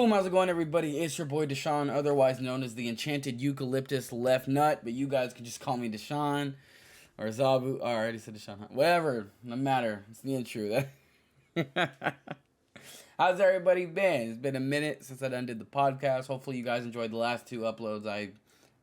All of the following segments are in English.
Boom, how's it going, everybody? It's your boy Deshaun, otherwise known as the Enchanted Eucalyptus Left Nut, but you guys can just call me Deshaun or Zabu. Oh, I already said Deshaun. Whatever, no matter. It's the intro. How's everybody been? It's been a minute since I done did the podcast. Hopefully, you guys enjoyed the last two uploads I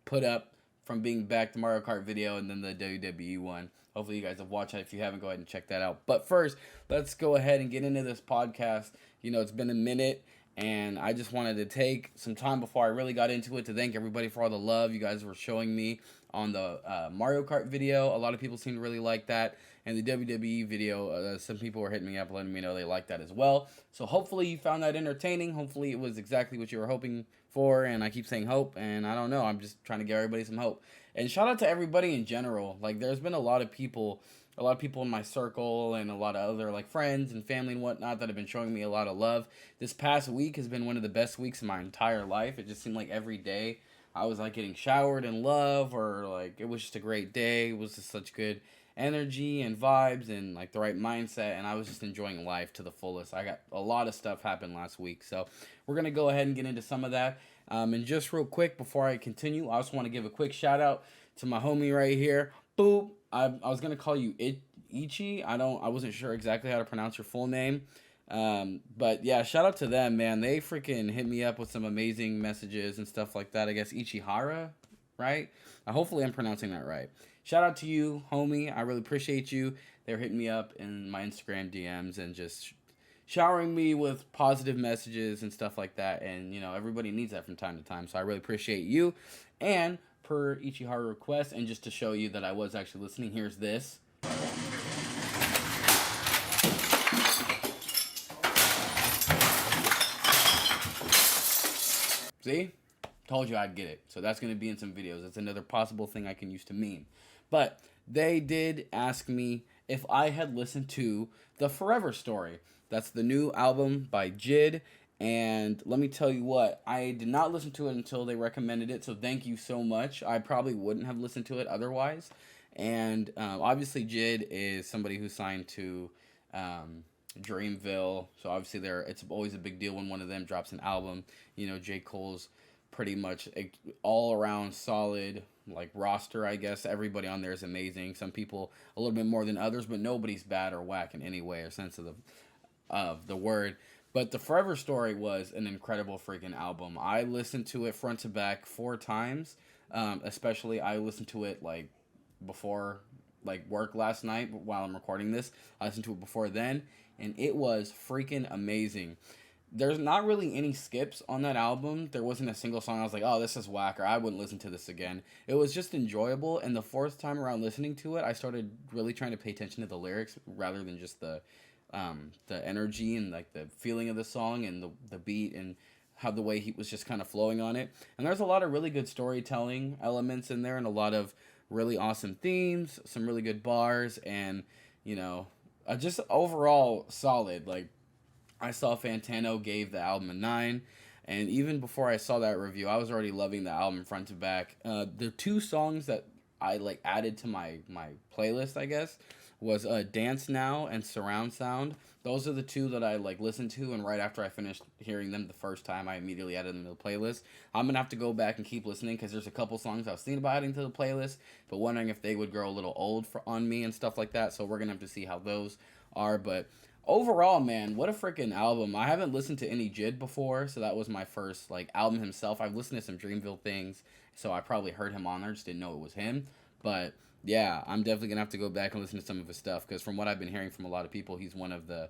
put up from being back the Mario Kart video and then the WWE one. Hopefully, you guys have watched it. If you haven't, go ahead and check that out. But first, let's go ahead and get into this podcast. You know, it's been a minute. And I just wanted to take some time before I really got into it to thank everybody for all the love you guys were showing me on the Mario Kart video. A lot of people seem to really like that. And the WWE video, some people were hitting me up letting me know they liked that as well. So hopefully you found that entertaining. Hopefully it was exactly what you were hoping for. And I keep saying hope. And I don't know. I'm just trying to give everybody some hope. And shout out to everybody in general. Like, there's been a lot of people in my circle and a lot of other like friends and family and whatnot that have been showing me a lot of love. This past week has been one of the best weeks of my entire life. It just seemed like every day I was like getting showered in love, or like it was just a great day. It was just such good energy and vibes and like the right mindset, and I was just enjoying life to the fullest. I got a lot of stuff happen last week, so we're gonna go ahead and get into some of that. And just real quick before I continue, I just want to give a quick shout out to my homie right here. Boop. I was gonna call you Ichi. I wasn't sure exactly how to pronounce your full name. But yeah, shout out to them, man. They freaking hit me up with some amazing messages and stuff like that. I guess Ichihara, right? Hopefully I'm pronouncing that right. Shout out to you, homie. I really appreciate you. They were hitting me up in my Instagram DMs and just showering me with positive messages and stuff like that. And, you know, everybody needs that from time to time. So I really appreciate you. And per Ichihara request, and just to show you that I was actually listening, here's this. See? Told you I'd get it. So that's going to be in some videos. That's another possible thing I can use to meme. But they did ask me if I had listened to The Forever Story. That's the new album by Jid. And let me tell you what, I did not listen to it until they recommended it, so thank you so much. I probably wouldn't have listened to it otherwise. And obviously Jid is somebody who's signed to Dreamville, so obviously it's always a big deal when one of them drops an album. You know, J. Cole's pretty much all-around solid like roster, I guess. Everybody on there is amazing. Some people a little bit more than others, but nobody's bad or whack in any way or sense of the word. But The Forever Story was an incredible freaking album. I listened to it front to back 4 times. Especially I listened to it like before like work last night while I'm recording this. I listened to it before then, and it was freaking amazing. There's not really any skips on that album. There wasn't a single song I was like, oh, this is whack, or I wouldn't listen to this again. It was just enjoyable, and the 4th time around listening to it, I started really trying to pay attention to the lyrics rather than just the energy and like the feeling of the song and the beat and how the way he was just kind of flowing on it. And there's a lot of really good storytelling elements in there and a lot of really awesome themes, some really good bars, and you know, just overall solid. Like, I saw Fantano gave the album a 9, and even before I saw that review, I was already loving the album front to back. The 2 songs that I like added to my playlist, I guess, was Dance Now and Surround Sound. Those are the 2 that I like listened to, and right after I finished hearing them the first time, I immediately added them to the playlist. I'm going to have to go back and keep listening because there's a couple songs I was thinking about adding to the playlist, but wondering if they would grow a little old on me and stuff like that, so we're going to have to see how those are. But overall, man, what a freaking album. I haven't listened to any Jid before, so that was my first like album himself. I've listened to some Dreamville things, so I probably heard him on there, just didn't know it was him. But yeah, I'm definitely gonna have to go back and listen to some of his stuff, because from what I've been hearing from a lot of people, he's one of the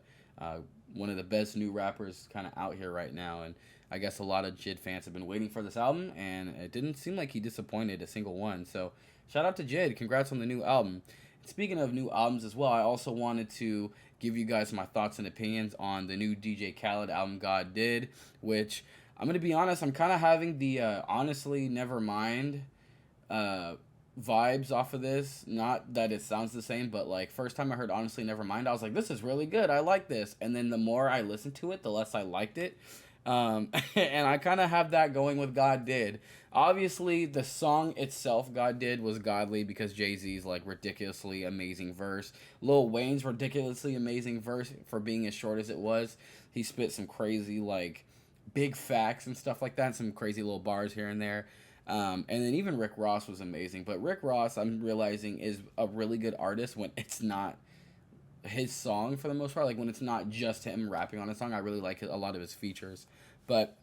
best new rappers kind of out here right now. And I guess a lot of Jid fans have been waiting for this album, and it didn't seem like he disappointed a single one. So shout out to Jid, congrats on the new album. Speaking of new albums as well, I also wanted to give you guys my thoughts and opinions on the new DJ Khaled album, God Did, which I'm going to be honest, I'm kind of having the Honestly Nevermind vibes off of this. Not that it sounds the same, but like first time I heard Honestly Nevermind, I was like, this is really good. I like this. And then the more I listened to it, the less I liked it. And I kind of have that going with God Did. Obviously, the song itself, God Did, was godly because Jay-Z's like ridiculously amazing verse. Lil Wayne's ridiculously amazing verse for being as short as it was. He spit some crazy like big facts and stuff like that, and some crazy little bars here and there. And then even Rick Ross was amazing. But Rick Ross, I'm realizing, is a really good artist when it's not his song for the most part. Like when it's not just him rapping on a song, I really like a lot of his features. But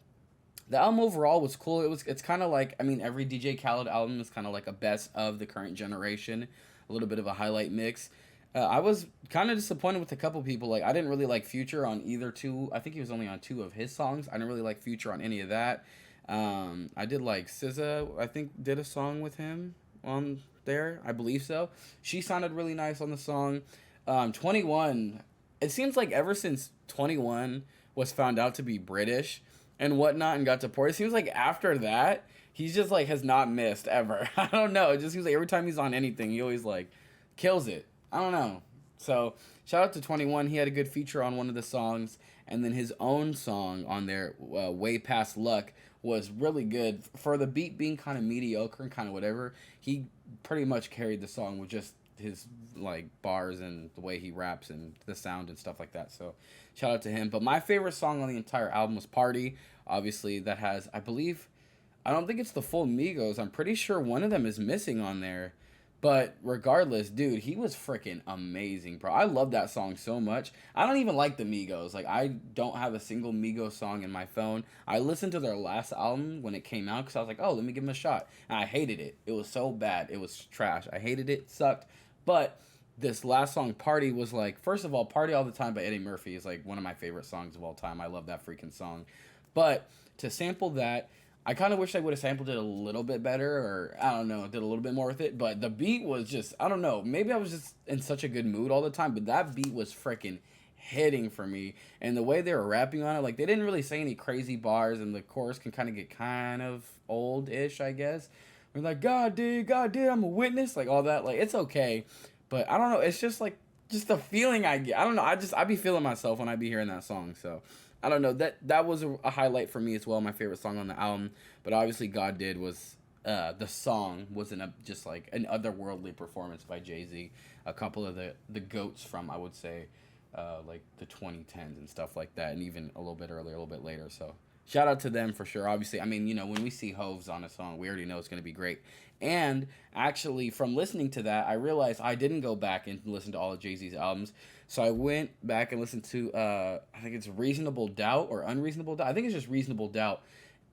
the album overall was cool. It's kind of like, I mean, every DJ Khaled album is kind of like a best of the current generation, a little bit of a highlight mix. I was kind of disappointed with a couple people. Like I didn't really like Future on either two. I think he was only on two of his songs. I didn't really like Future on any of that. I did like SZA. I think did a song with him on there. I believe so. She sounded really nice on the song. 21. It seems like ever since 21 was found out to be British and whatnot and got deported, it seems like after that he's just like has not missed ever. I don't know. It just seems like every time he's on anything, he always like kills it. I don't know. So shout out to 21. He had a good feature on one of the songs, and then his own song on there, Way Past Luck, was really good for the beat being kind of mediocre and kind of whatever. He pretty much carried the song with just his like bars and the way he raps and the sound and stuff like that. So shout out to him. But my favorite song on the entire album was Party. Obviously that has, I believe, I don't think it's the full Migos. I'm pretty sure one of them is missing on there. But regardless, dude, he was freaking amazing, bro. I love that song so much. I don't even like the Migos. Like, I don't have a single Migos song in my phone. I listened to their last album when it came out because I was like, oh, let me give them a shot. And I hated it. It was so bad. It was trash. I hated it. It sucked. But this last song, Party, was like, first of all, Party All the Time by Eddie Murphy is like one of my favorite songs of all time. I love that freaking song. But to sample that, I kind of wish I would have sampled it a little bit better, or I don't know, did a little bit more with it. But the beat was just, I don't know, maybe I was just in such a good mood all the time, but that beat was freaking hitting for me. And the way they were rapping on it, like they didn't really say any crazy bars, and the chorus can kind of get kind of old-ish, I guess. We're like, God did, I'm a witness, like all that. Like, it's okay. But I don't know, it's just like, just the feeling I get. I don't know, I be feeling myself when I be hearing that song, so. I don't know, that was a highlight for me as well, my favorite song on the album. But obviously God Did was, the song wasn't just like an otherworldly performance by Jay-Z. A couple of the GOATs from, I would say, like the 2010s and stuff like that, and even a little bit earlier, a little bit later. So shout out to them for sure. Obviously, I mean, you know, when we see Hoves on a song, we already know it's going to be great. And actually, from listening to that, I realized I didn't go back and listen to all of Jay-Z's albums. So I went back and listened to, I think it's Reasonable Doubt or Unreasonable Doubt. I think it's just Reasonable Doubt.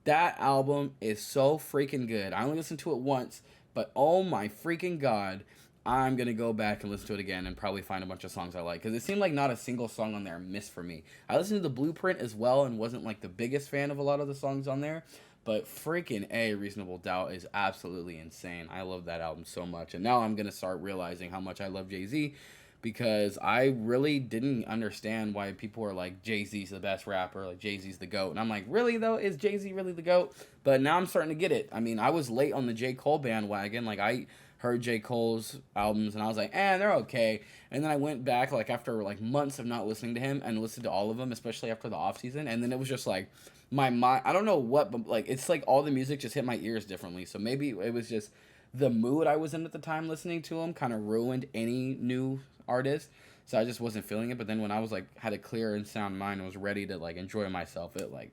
That album is so freaking good. I only listened to it once, but oh my freaking God, I'm going to go back and listen to it again and probably find a bunch of songs I like. Because it seemed like not a single song on there missed for me. I listened to The Blueprint as well and wasn't like the biggest fan of a lot of the songs on there. But freaking Reasonable Doubt is absolutely insane. I love that album so much. And now I'm going to start realizing how much I love Jay-Z, because I really didn't understand why people were like, Jay-Z's the best rapper, like Jay-Z's the GOAT. And I'm like, really though? Is Jay-Z really the GOAT? But now I'm starting to get it. I mean, I was late on the J. Cole bandwagon. Like, I heard J. Cole's albums and I was like, they're okay. And then I went back, like, after like months of not listening to him and listened to all of them, especially after the off season. And then it was just like, my mind, I don't know what, but like, it's like all the music just hit my ears differently. So maybe it was just the mood I was in at the time listening to him kind of ruined any new artist, so I just wasn't feeling it. But then when I was like had a clear and sound mind and was ready to like enjoy myself, it like,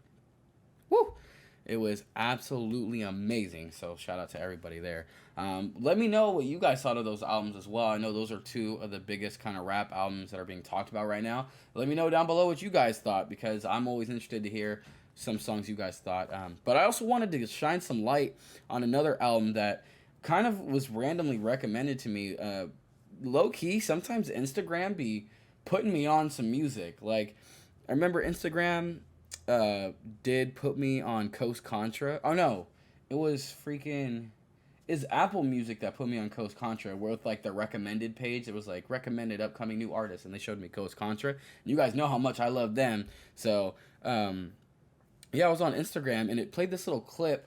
woo, it was absolutely amazing. So shout out to everybody there. Let me know what you guys thought of those albums as well. I know those are two of the biggest kind of rap albums that are being talked about right now. Let me know down below what you guys thought, because I'm always interested to hear some songs you guys thought. But I also wanted to shine some light on another album that kind of was randomly recommended to me. Low key, sometimes Instagram be putting me on some music. Like, I remember Instagram did put me on Coast Contra. Oh no, it was freaking, it's Apple Music that put me on Coast Contra, with like the recommended page. It was like recommended upcoming new artists, and they showed me Coast Contra. And you guys know how much I love them. So yeah, I was on Instagram and it played this little clip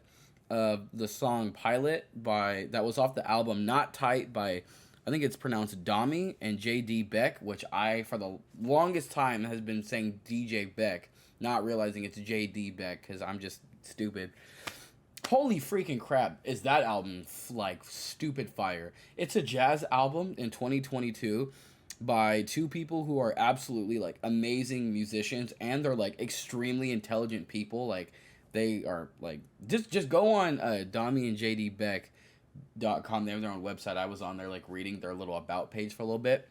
of the song Pilot that was off the album Not Tight by, I think it's pronounced Dami and J.D. Beck, which I, for the longest time, has been saying DJ Beck, not realizing it's J.D. Beck, because I'm just stupid. Holy freaking crap, is that album, like, stupid fire. It's a jazz album in 2022. by two people who are absolutely like amazing musicians, and they're like extremely intelligent people. Like they are like just go on Dami and JD Beck.com. They have their own website. I was on there like reading their little about page for a little bit.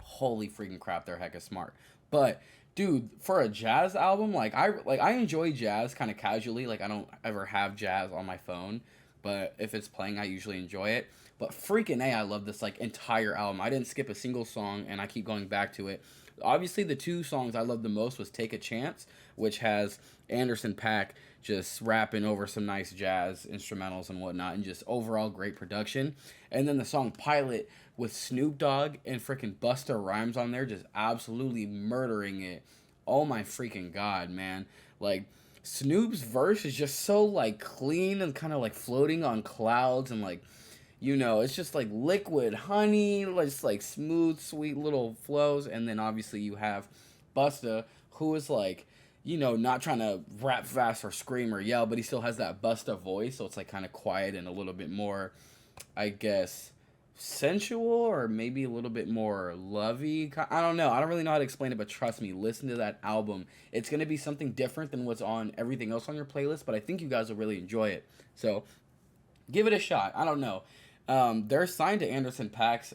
Holy freaking crap, they're hecka smart. But dude, for a jazz album, I enjoy jazz kind of casually. Like I don't ever have jazz on my phone, but if it's playing, I usually enjoy it. But freaking a, I love this like entire album. I didn't skip a single song, and I keep going back to it. Obviously, the two songs I loved the most was "Take a Chance," which has Anderson Paak just rapping over some nice jazz instrumentals and whatnot, and just overall great production. And then the song "Pilot" with Snoop Dogg and freaking Busta Rhymes on there, just absolutely murdering it. Oh my freaking god, man! Like Snoop's verse is just so like clean and kind of like floating on clouds, and like it's just like liquid honey, just like smooth, sweet little flows. And then obviously you have Busta, who is like, not trying to rap fast or scream or yell, but he still has that Busta voice, so it's like kind of quiet and a little bit more, I guess, sensual, or maybe a little bit more lovey. I don't know. I don't really know how to explain it, but trust me, listen to that album. It's gonna be something different than what's on everything else on your playlist, but I think you guys will really enjoy it. So give it a shot. I don't know. They're signed to Anderson Paak's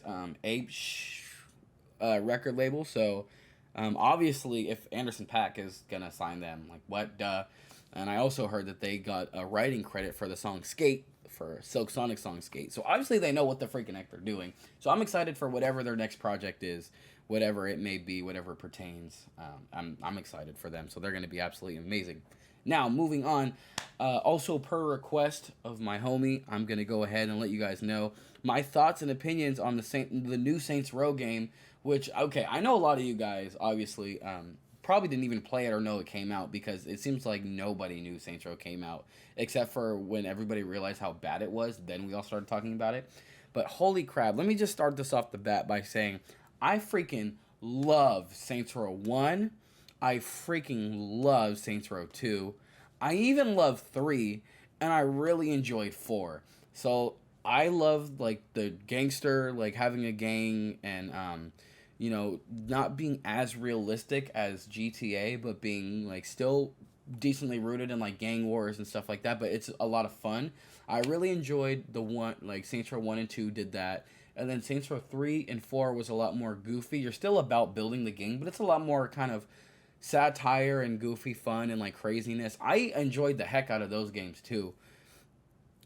record label, so obviously, if Anderson Paak is gonna sign them, like what, duh. And I also heard that they got a writing credit for the song "Skate" for Silk Sonic song "Skate." So obviously, they know what the freaking heck they're doing. So I'm excited for whatever their next project is, whatever it may be, whatever it pertains. I'm excited for them. So they're gonna be absolutely amazing. Now, moving on, also per request of my homie, I'm gonna go ahead and let you guys know my thoughts and opinions on the new Saints Row game. Which, okay, I know a lot of you guys obviously probably didn't even play it or know it came out, because it seems like nobody knew Saints Row came out except for when everybody realized how bad it was. Then we all started talking about it. But holy crap! Let me just start this off the bat by saying I freaking love Saints Row 1. I freaking love Saints Row 2. I even love 3, and I really enjoyed 4. So I love like the gangster, like having a gang, and not being as realistic as GTA, but being like still decently rooted in like gang wars and stuff like that. But it's a lot of fun. I really enjoyed the one, like Saints Row 1 and 2 did that. And then Saints Row 3 and 4 was a lot more goofy. You're still about building the gang, but it's a lot more kind of satire and goofy fun and like craziness. I enjoyed the heck out of those games too.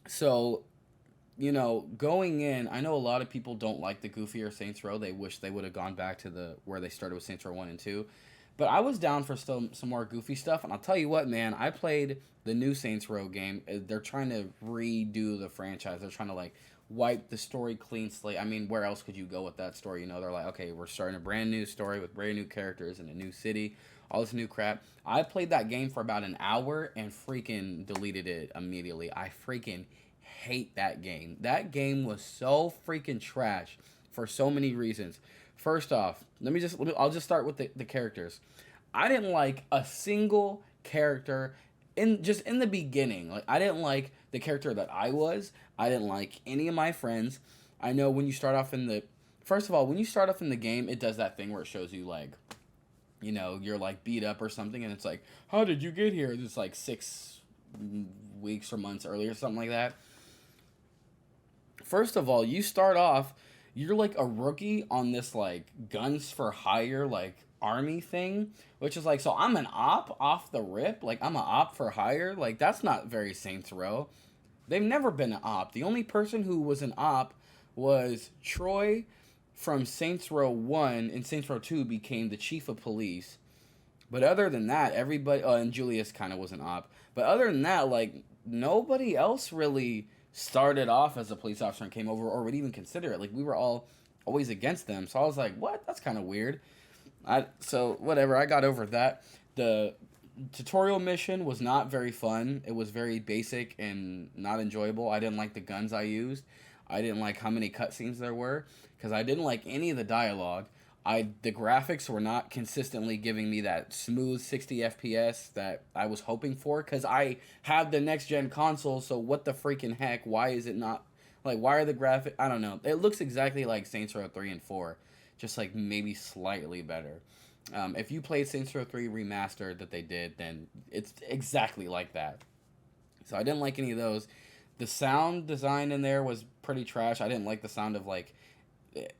So, going in, I know a lot of people don't like the goofier Saints Row. They wish they would have gone back to the where they started with Saints Row 1 and 2. But I was down for still some more goofy stuff, and I'll tell you what, man, I played the new Saints Row game. They're trying to redo the franchise. They're trying to like wipe the story clean slate. I mean, where else could you go with that story? They're like, okay, we're starting a brand new story with brand new characters in a new city, all this new crap. I played that game for about an hour and freaking deleted it immediately. I freaking hate that game. That game was so freaking trash for so many reasons. First off, I'll just start with the characters. I didn't like a single character in the beginning. Like I didn't like the character that I was. I didn't like any of my friends. I know when you start off in the first of all, when you start off in the game, it does that thing where it shows you like you're like beat up or something, and it's like, how did you get here? It's like 6 weeks or months earlier, something like that. First of all, you start off, you're like a rookie on this like guns for hire like army thing, which is like, so I'm an op off the rip, like I'm an op for hire, like that's not very Saints Row. They've never been an op. The only person who was an op was Troy from Saints Row 1, and Saints Row 2 became the chief of police. But other than that, everybody, and Julius kind of was an op. But other than that, like, nobody else really started off as a police officer and came over or would even consider it. Like, we were all always against them. So I was like, what? That's kind of weird. So, whatever, I got over that. The tutorial mission was not very fun. It was very basic and not enjoyable. I didn't like the guns I used. I didn't like how many cutscenes there were, because I didn't like any of the dialogue. The graphics were not consistently giving me that smooth 60 FPS that I was hoping for, because I have the next gen console. So what the freaking heck? Why is it not like? Why are the graphics? I don't know. It looks exactly like Saints Row 3 and 4. just like maybe slightly better. If you played Saints Row 3 remastered that they did, then it's exactly like that. So I didn't like any of those. The sound design in there was pretty trash. I didn't like the sound of like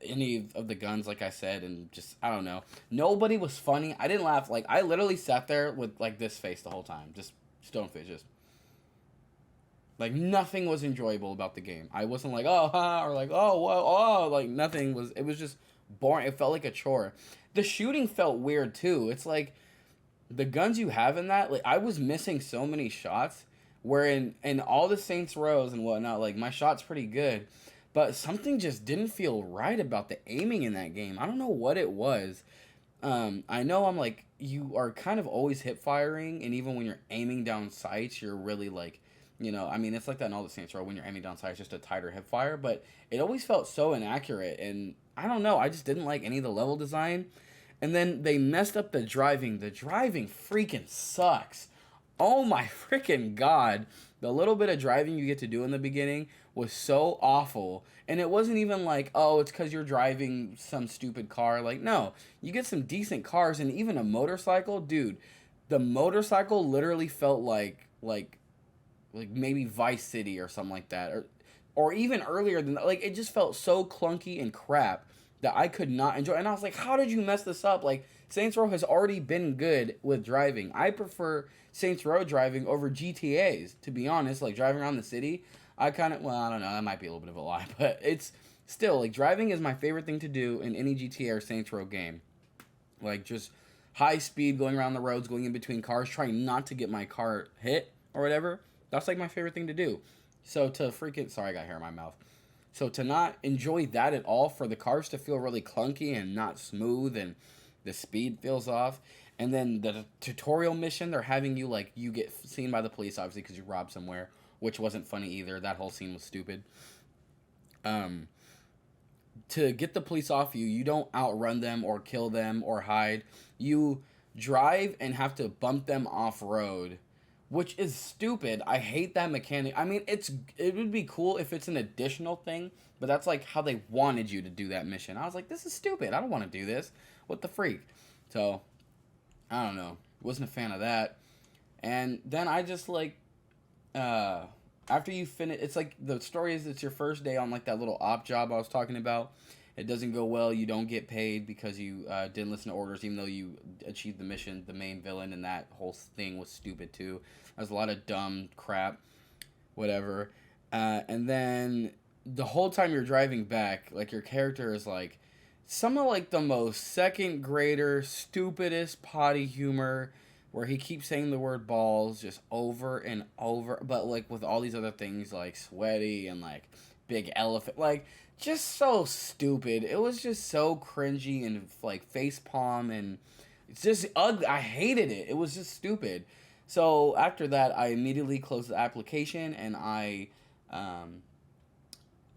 any of the guns, like I said, and just I don't know. Nobody was funny. I didn't laugh. Like I literally sat there with like this face the whole time, just stone face, just like nothing was enjoyable about the game. I wasn't like oh ha or like oh whoa oh like nothing was. It was just boring. It felt like a chore. The shooting felt weird too. It's like the guns you have in that. Like I was missing so many shots. Where in all the Saints Rows and whatnot, like my shot's pretty good, but something just didn't feel right about the aiming in that game. I don't know what it was. I know I'm like you are kind of always hip firing, and even when you're aiming down sights, you're really like, I mean it's like that in all the Saints Row when you're aiming down sights, just a tighter hip fire, but it always felt so inaccurate, and I don't know, I just didn't like any of the level design, and then they messed up the driving. The driving freaking sucks. Oh my freaking god. The little bit of driving you get to do in the beginning was so awful. And it wasn't even like, oh, it's because you're driving some stupid car. Like, no. You get some decent cars and even a motorcycle. Dude, the motorcycle literally felt like maybe Vice City or something like that. Or even earlier than that. Like, it just felt so clunky and crap that I could not enjoy. And I was like, how did you mess this up? Like, Saints Row has already been good with driving. I prefer Saints Row driving over GTA's, to be honest. Like, driving around the city, I kind of, well, I don't know, that might be a little bit of a lie, but it's still, like, driving is my favorite thing to do in any GTA or Saints Row game. Like, just high speed, going around the roads, going in between cars, trying not to get my car hit or whatever. That's, like, my favorite thing to do. So, to freaking, sorry, I got hair in my mouth. So, to not enjoy that at all, for the cars to feel really clunky and not smooth and the speed feels off. And then the tutorial mission, they're having you, like, you get seen by the police, obviously, because you robbed somewhere, which wasn't funny either. That whole scene was stupid. To get the police off you, you don't outrun them or kill them or hide. You drive and have to bump them off road, which is stupid. I hate that mechanic. I mean, it would be cool if it's an additional thing, but that's like how they wanted you to do that mission. I was like, this is stupid. I don't want to do this. What the freak? So, I don't know. Wasn't a fan of that. And then I just like, after you finish, it's like the story is it's your first day on like that little op job I was talking about. It doesn't go well. You don't get paid because you didn't listen to orders, even though you achieved the mission. The main villain and that whole thing was stupid too. There's a lot of dumb crap, whatever. And then the whole time you're driving back, like your character is like some of like the most second grader, stupidest potty humor where he keeps saying the word balls just over and over, but like with all these other things like sweaty and like big elephant, like just so stupid. It was just so cringy and like face palm and it's just ugly. I hated it. It was just stupid. So after that, I immediately closed the application and I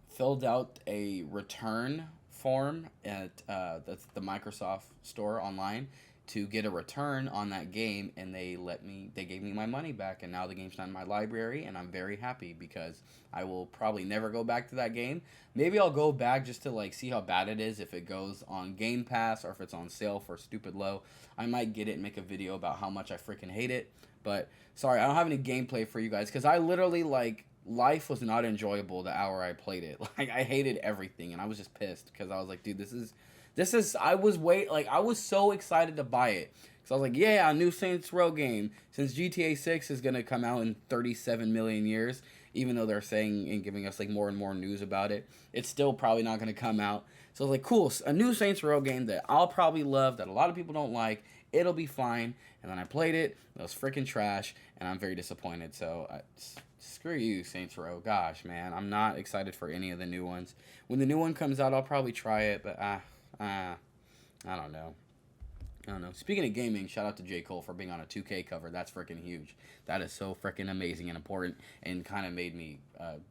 filled out a return form at that's the Microsoft store online to get a return on that game, and they gave me my money back, and now the game's not in my library, and I'm very happy because I will probably never go back to that game. Maybe I'll go back just to like see how bad it is if it goes on Game Pass or if it's on sale for stupid low. I might get it and make a video about how much I freaking hate it. But sorry, I don't have any gameplay for you guys because I literally like life was not enjoyable the hour I played it. Like I hated everything, and I was just pissed because I was like, dude, this is I was so excited to buy it because I was like, yeah, a new Saints Row game since GTA 6 is gonna come out in 37 million years. Even though they're saying and giving us like more and more news about it, it's still probably not gonna come out. So I was like, cool, a new Saints Row game that I'll probably love, that a lot of people don't like. It'll be fine. And then I played it. It was freaking trash, and I'm very disappointed. So screw you, Saints Row. Gosh, man, I'm not excited for any of the new ones. When the new one comes out, I'll probably try it, but I don't know. I don't know. Speaking of gaming, shout out to J. Cole for being on a 2K cover. That's freaking huge. That is so freaking amazing and important, and kind of made me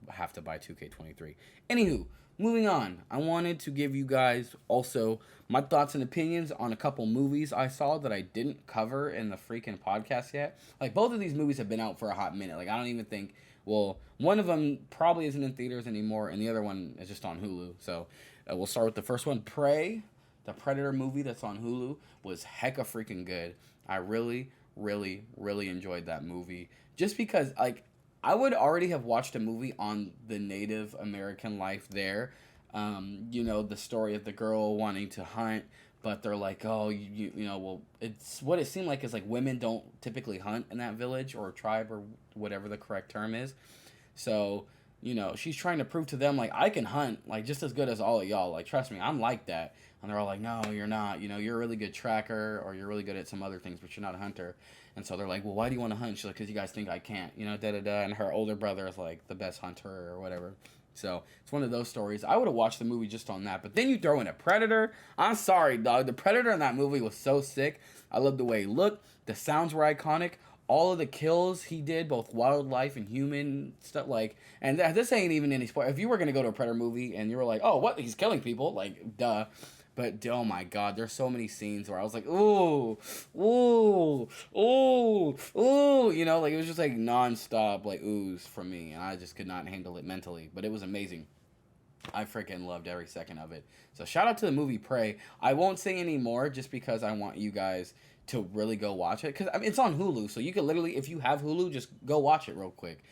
have to buy 2K23. Anywho, moving on. I wanted to give you guys also my thoughts and opinions on a couple movies I saw that I didn't cover in the freaking podcast yet. Like, both of these movies have been out for a hot minute. Like, I don't even think... Well, one of them probably isn't in theaters anymore, and the other one is just on Hulu. So, we'll start with the first one, Prey. the Predator movie that's on Hulu was hecka freaking good. I really, really, really enjoyed that movie. Just because, like, I would already have watched a movie on the Native American life there. You know, the story of the girl wanting to hunt, but they're like, oh, you know, well, it's what it seemed like is like women don't typically hunt in that village or tribe or whatever the correct term is. So, you know, she's trying to prove to them, like, I can hunt, like, just as good as all of y'all. Like, trust me, I'm like that. And they're all like, no, you're not. You know, you're a really good tracker or you're really good at some other things, but you're not a hunter. And so they're like, well, why do you want to hunt? She's like, because you guys think I can't, you know, da da da. And her older brother is like the best hunter or whatever. So it's one of those stories. I would have watched the movie just on that. But then you throw in a Predator. I'm sorry, dog. The Predator in that movie was so sick. I loved the way he looked. The sounds were iconic. All of the kills he did, both wildlife and human stuff, like, and this ain't even any spoiler. If you were gonna go to a Predator movie and you were like, oh, what? He's killing people, like, duh. But oh my god, there's so many scenes where I was like, ooh, ooh, ooh, ooh, you know, like it was just like nonstop, like oohs from me, and I just could not handle it mentally. But it was amazing. I freaking loved every second of it. So shout out to the movie Prey. I won't say any more just because I want you guys to really go watch it. Because I mean, it's on Hulu, so you could literally, if you have Hulu, just go watch it real quick.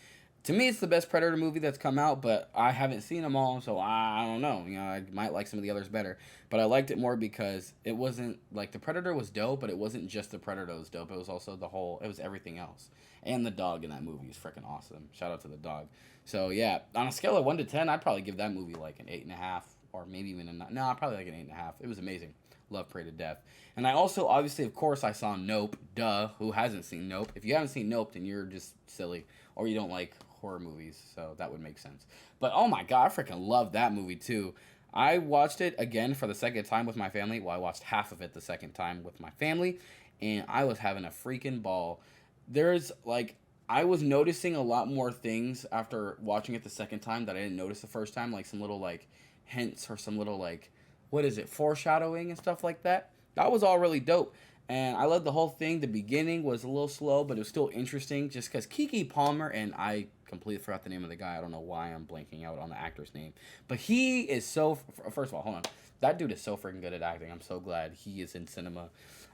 To me, it's the best Predator movie that's come out, but I haven't seen them all, so I don't know. You know, I might like some of the others better. But I liked it more because it wasn't, like, the Predator was dope, but it wasn't just the Predator that was dope. It was also the whole, it was everything else. And the dog in that movie is freaking awesome. Shout out to the dog. So, yeah, on a scale of 1 to 10, I'd probably give that movie, like, an 8.5, or maybe even a 9. No, probably like an 8.5. It was amazing. Love Prey to death. And I also, obviously, of course, I saw Nope. Duh. Who hasn't seen Nope? If you haven't seen Nope, then you're just silly. Or you don't like horror movies, so that would make sense. But oh my god, I freaking love that movie too. I watched it again for the second time with my family. Well, I watched half of it the second time with my family, and I was having a freaking ball. There's like, I was noticing a lot more things after watching it the second time that I didn't notice the first time, like some little like hints or some little like, what is it, foreshadowing and stuff like that. That was all really dope. And I loved the whole thing. The beginning was a little slow, but it was still interesting just because Keke Palmer, and I completely forgot the name of the guy. I don't know why I'm blanking out on the actor's name. But he is so, first of all, hold on. That dude is so freaking good at acting. I'm so glad he is in cinema.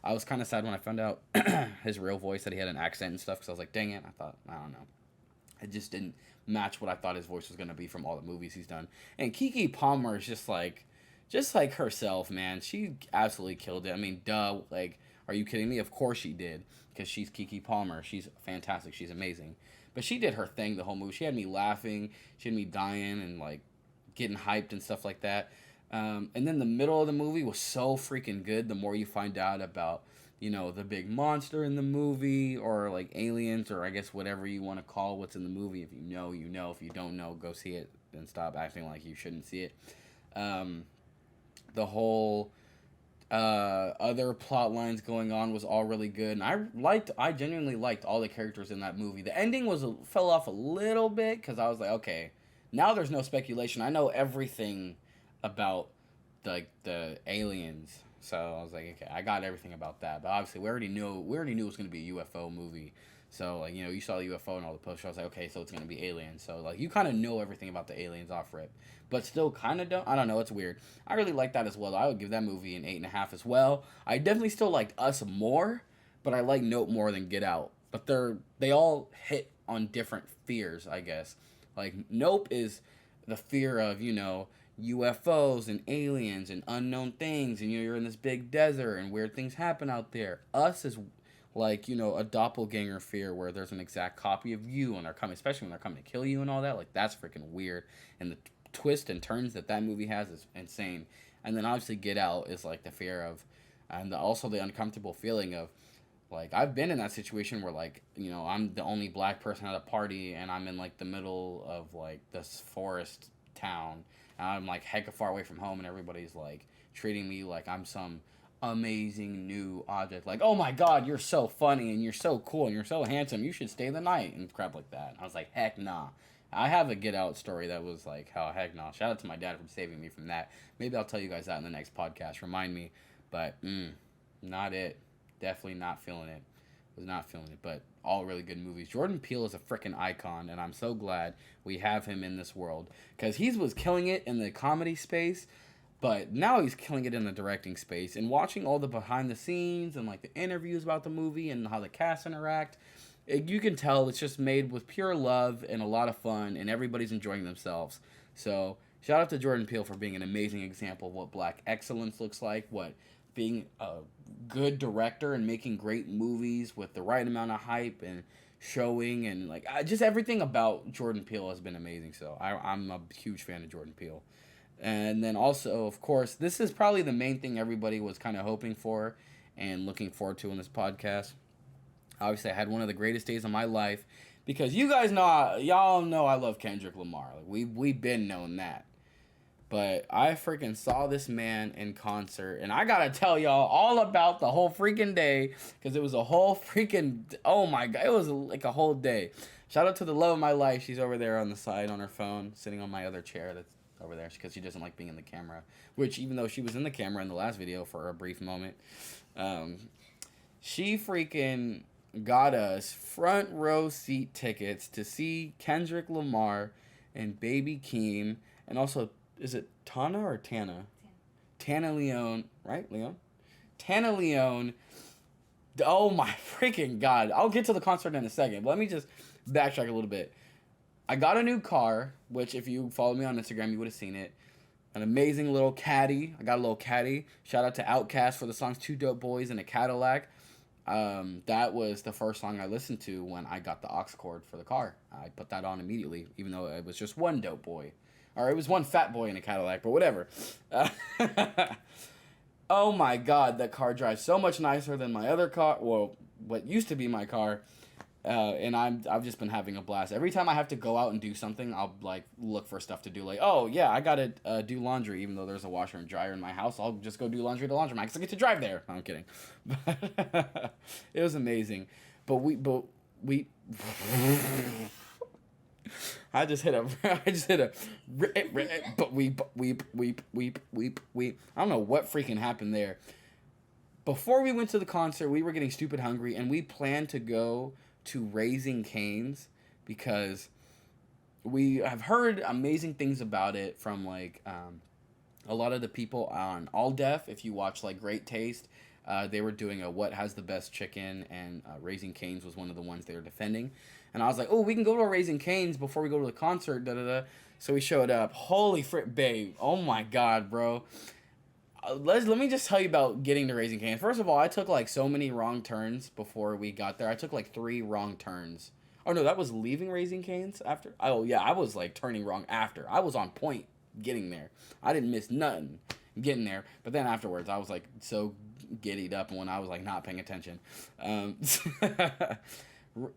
I was kind of sad when I found out his real voice, that he had an accent and stuff, because I was like, dang it. I thought, I don't know. It just didn't match what I thought his voice was going to be from all the movies he's done. And Keke Palmer is just like herself, man. She absolutely killed it. I mean, duh, like, are you kidding me? Of course she did, because she's Keke Palmer. She's fantastic. She's amazing. But she did her thing the whole movie. She had me laughing. She had me dying and, like, getting hyped and stuff like that. And then the middle of the movie was so freaking good. The more you find out about, you know, the big monster in the movie, or, like, aliens, or I guess whatever you want to call what's in the movie. If you know, you know. If you don't know, go see it and stop acting like you shouldn't see it. The whole other plot lines going on was all really good, and I genuinely liked all the characters in that movie. The ending fell off a little bit because I was like, okay, now there's no speculation. I know everything about the aliens, so I was like, okay, I got everything about that. But obviously, we already knew it was gonna be a UFO movie. So, like, you know, you saw the UFO and all the posters. I was like, okay, so it's going to be aliens. So, like, you kind of know everything about the aliens off rip. But still kind of don't. I don't know. It's weird. I really like that as well. I would give that movie an 8.5 as well. I definitely still liked Us more, but I like Nope more than Get Out. But they all hit on different fears, I guess. Like, Nope is the fear of, you know, UFOs and aliens and unknown things. And, you know, you're in this big desert and weird things happen out there. Us is like, you know, a doppelganger fear where there's an exact copy of you and they're coming, especially when they're coming to kill you and all that. Like, that's freaking weird. And the twist and turns that movie has is insane. And then obviously Get Out is like the fear of, and also the uncomfortable feeling of, like, I've been in that situation where, like, you know, I'm the only black person at a party and I'm in, like, the middle of, like, this forest town. And I'm, like, hecka far away from home and everybody's, like, treating me like I'm some amazing new object. Like, oh my god, you're so funny and you're so cool and you're so handsome. You should stay the night and crap like that. And I was like, heck nah. I have a Get Out story that was like, how heck nah. Shout out to my dad for saving me from that. Maybe I'll tell you guys that in the next podcast. Remind me. But, not it. Definitely not feeling it. Was not feeling it. But all really good movies. Jordan Peele is a freaking icon, and I'm so glad we have him in this world. Because he was killing it in the comedy space. But now he's killing it in the directing space, and watching all the behind the scenes and like the interviews about the movie and how the cast interact, you can tell it's just made with pure love and a lot of fun, and everybody's enjoying themselves. So shout out to Jordan Peele for being an amazing example of what black excellence looks like, what being a good director and making great movies with the right amount of hype and showing, and like just everything about Jordan Peele has been amazing. So I'm a huge fan of Jordan Peele. And then also, of course, this is probably the main thing everybody was kind of hoping for and looking forward to in this podcast. Obviously, I had one of the greatest days of my life because you guys know, y'all know I love Kendrick Lamar. Like we've been known that. But I freaking saw this man in concert, and I gotta tell y'all all about the whole freaking day, because it was a whole freaking, oh my god, it was like a whole day. Shout out to the love of my life. She's over there on the side on her phone, sitting on my other chair that's over there, because she doesn't like being in the camera. Which, even though she was in the camera in the last video for a brief moment, she freaking got us front row seat tickets to see Kendrick Lamar and Baby Keem, and also, is it Tana or Tana? Tana Leone, right? Leone? Tana Leone. Oh my freaking god. I'll get to the concert in a second, but let me just backtrack a little bit. I got a new car, which if you follow me on Instagram, you would have seen it. An amazing little caddy. I got a little caddy. Shout out to Outkast for the songs Two Dope Boys in a Cadillac. That was the first song I listened to when I got the aux cord for the car. I put that on immediately, even though it was just one dope boy. Or it was one fat boy in a Cadillac, but whatever. Oh my god, that car drives so much nicer than my other car. Well, what used to be my car. And I've just been having a blast. Every time I have to go out and do something, I'll like look for stuff to do. Like, oh yeah, I gotta do laundry. Even though there's a washer and dryer in my house, I'll just go do laundry at the laundromat because I get to drive there. No, I'm kidding. But it was amazing. But we. I just hit a. But we. I don't know what freaking happened there. Before we went to the concert, we were getting stupid hungry, and we planned to go to Raising Cane's because we have heard amazing things about it from like a lot of the people on All Def. If you watch like Great Taste, they were doing a what has the best chicken, and Raising Cane's was one of the ones they were defending. And I was like, oh, we can go to a Raising Cane's before we go to the concert, da-da-da. So we showed up. Holy frick, babe. Oh my god, bro. Let me just tell you about getting to Raising Cane's. First of all, I took like so many wrong turns before we got there. I took like 3 wrong turns. Oh no, that was leaving Raising Cane's after? Oh yeah, I was like turning wrong after. I was on point getting there. I didn't miss nothing getting there. But then afterwards, I was like so giddied up when I was like not paying attention.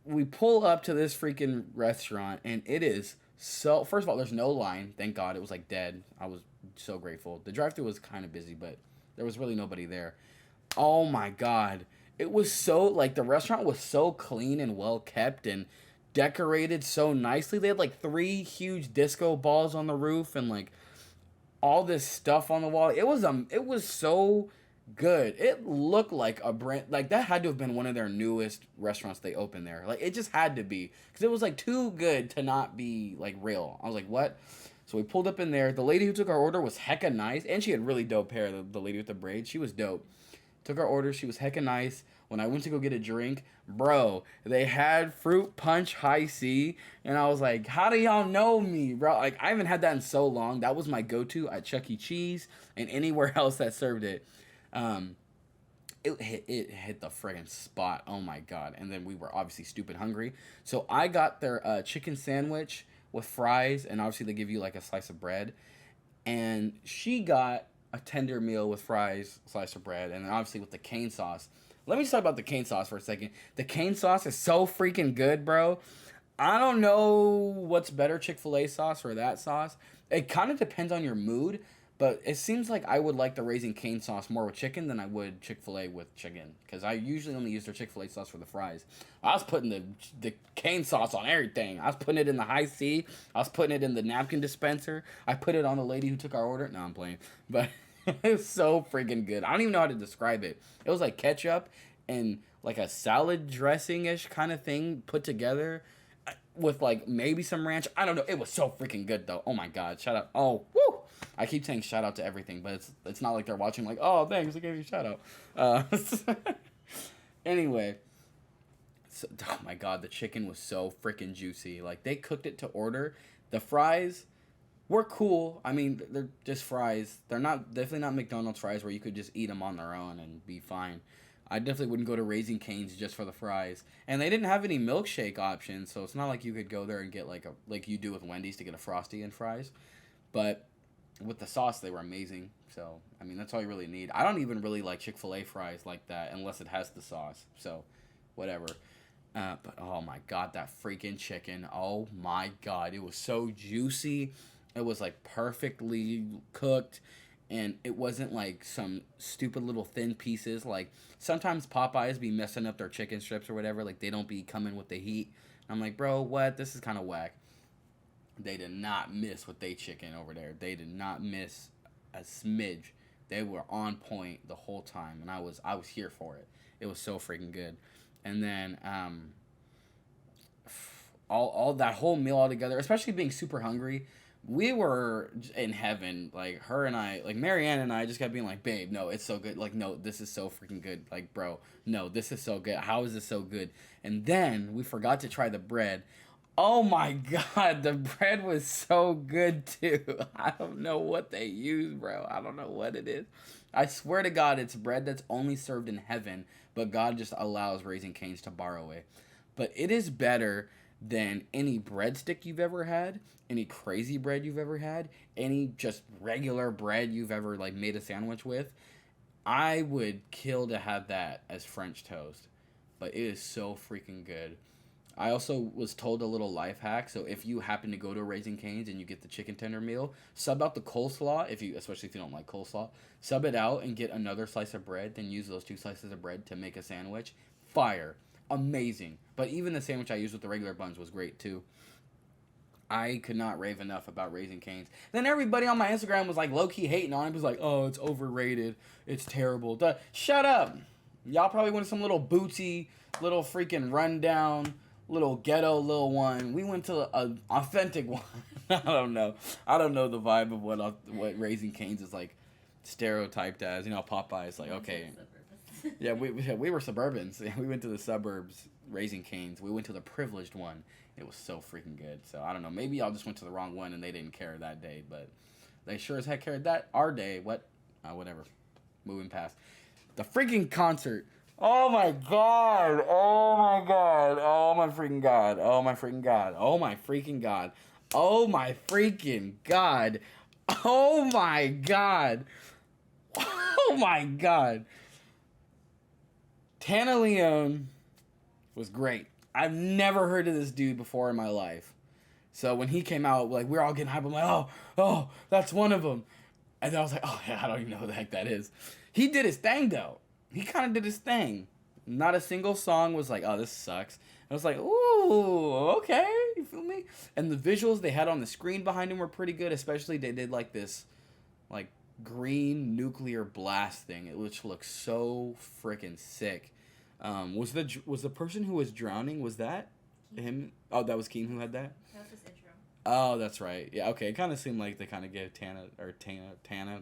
We pull up to this freaking restaurant, and it is so... First of all, there's no line. Thank God. It was like dead. I was so grateful. The drive-thru was kind of busy, but there was really nobody there. Oh my god. It was so... Like, the restaurant was so clean and well kept and decorated so nicely. They had like 3 huge disco balls on the roof and like all this stuff on the wall. It was so good. It looked like a brand, like that had to have been one of their newest restaurants they opened there. Like it just had to be, because it was like too good to not be like real. I was like, what? So we pulled up in there. The lady who took our order was hecka nice, and she had really dope hair. The lady with the braids, she was dope. Took our order. She was hecka nice. When I went to go get a drink, bro, they had fruit punch high C, and I was like, how do y'all know me, bro? Like I haven't had that in so long. That was my go-to at Chuck E. Cheese and anywhere else that served it. It hit the friggin' spot. Oh my god. And then we were obviously stupid hungry. So I got their chicken sandwich with fries, and obviously they give you like a slice of bread. And she got a tender meal with fries, slice of bread, and then obviously with the cane sauce. Let me just talk about the cane sauce for a second. The cane sauce is so freaking good, bro. I don't know what's better, Chick-fil-A sauce or that sauce. It kind of depends on your mood. But it seems like I would like the Raising Cane sauce more with chicken than I would Chick-fil-A with chicken. Because I usually only use their Chick-fil-A sauce for the fries. I was putting the cane sauce on everything. I was putting it in the high C. I was putting it in the napkin dispenser. I put it on the lady who took our order. No, I'm playing. But it was so freaking good. I don't even know how to describe it. It was like ketchup and like a salad dressing-ish kind of thing put together with like maybe some ranch. I don't know. It was so freaking good though. Oh my god. Shout out. Oh, woo. I keep saying shout out to everything, but it's not like they're watching like, oh, thanks, I gave you a shout out. Anyway, so, oh my god, the chicken was so freaking juicy. Like, they cooked it to order. The fries were cool. I mean, they're just fries. They're definitely not McDonald's fries where you could just eat them on their own and be fine. I definitely wouldn't go to Raising Cane's just for the fries. And they didn't have any milkshake options, so it's not like you could go there and get like you do with Wendy's to get a Frosty and fries. But with the sauce, they were amazing. So, I mean, that's all you really need. I don't even really like Chick-fil-A fries like that unless it has the sauce. So, whatever. But, oh my god, that freaking chicken. Oh my god, it was so juicy. It was, like, perfectly cooked. And it wasn't, like, some stupid little thin pieces. Like, sometimes Popeyes be messing up their chicken strips or whatever. Like, they don't be coming with the heat. I'm like, bro, what? This is kind of whack. They did not miss with they chicken over there. They did not miss a smidge. They were on point the whole time, and I was here for it. It was so freaking good. And then all that whole meal all together, especially being super hungry, we were in heaven. Like, her and I, like Marianne and I just kept being like, babe, no, it's so good. Like, no, this is so freaking good. Like, bro, no, this is so good. How is this so good? And then we forgot to try the bread. Oh my god, the bread was so good too. I don't know what they use, bro. I don't know what it is. I swear to God, it's bread that's only served in heaven, but God just allows Raising Cane's to borrow it. But it is better than any breadstick you've ever had, any crazy bread you've ever had, any just regular bread you've ever like made a sandwich with. I would kill to have that as French toast. But it is so freaking good. I also was told a little life hack. So if you happen to go to Raising Cane's and you get the chicken tender meal, sub out the coleslaw, especially if you don't like coleslaw. Sub it out and get another slice of bread. Then use those 2 slices of bread to make a sandwich. Fire. Amazing. But even the sandwich I used with the regular buns was great too. I could not rave enough about Raising Cane's. Then everybody on my Instagram was like low-key hating on it. It was like, oh, it's overrated. It's terrible. Shut up. Y'all probably went to some little bootsy, little freaking rundown, little ghetto little one. We went to an authentic one. I don't know the vibe of what Raising Cane's is like stereotyped as. You know, Popeyes like, okay. Yeah, we were suburbans. We went to the suburbs Raising Cane's. We went to the privileged one. It was so freaking good. So I don't know. Maybe y'all just went to the wrong one and they didn't care that day, but they sure as heck cared that our day. Whatever. Moving past the freaking concert. Oh my god. Oh my god. Oh my freaking god. Oh my freaking god. Oh my freaking god. Oh my freaking god. Oh my god. Oh my god. Tana Leone was great. I've never heard of this dude before in my life. So when he came out, like, we were all getting hype. I'm like, oh, that's one of them. And then I was like, oh, yeah, I don't even know who the heck that is. He did his thing, though. He kind of did his thing. Not a single song was like, oh, this sucks. I was like, ooh, okay, you feel me? And the visuals they had on the screen behind him were pretty good, especially they did, like, this, like, green nuclear blast thing, which looks so freaking sick. Was the person who was drowning, was that him? Oh, that was Keem who had that? That was his intro. Oh, that's right. Yeah, okay. It kind of seemed like they kind of gave Tana.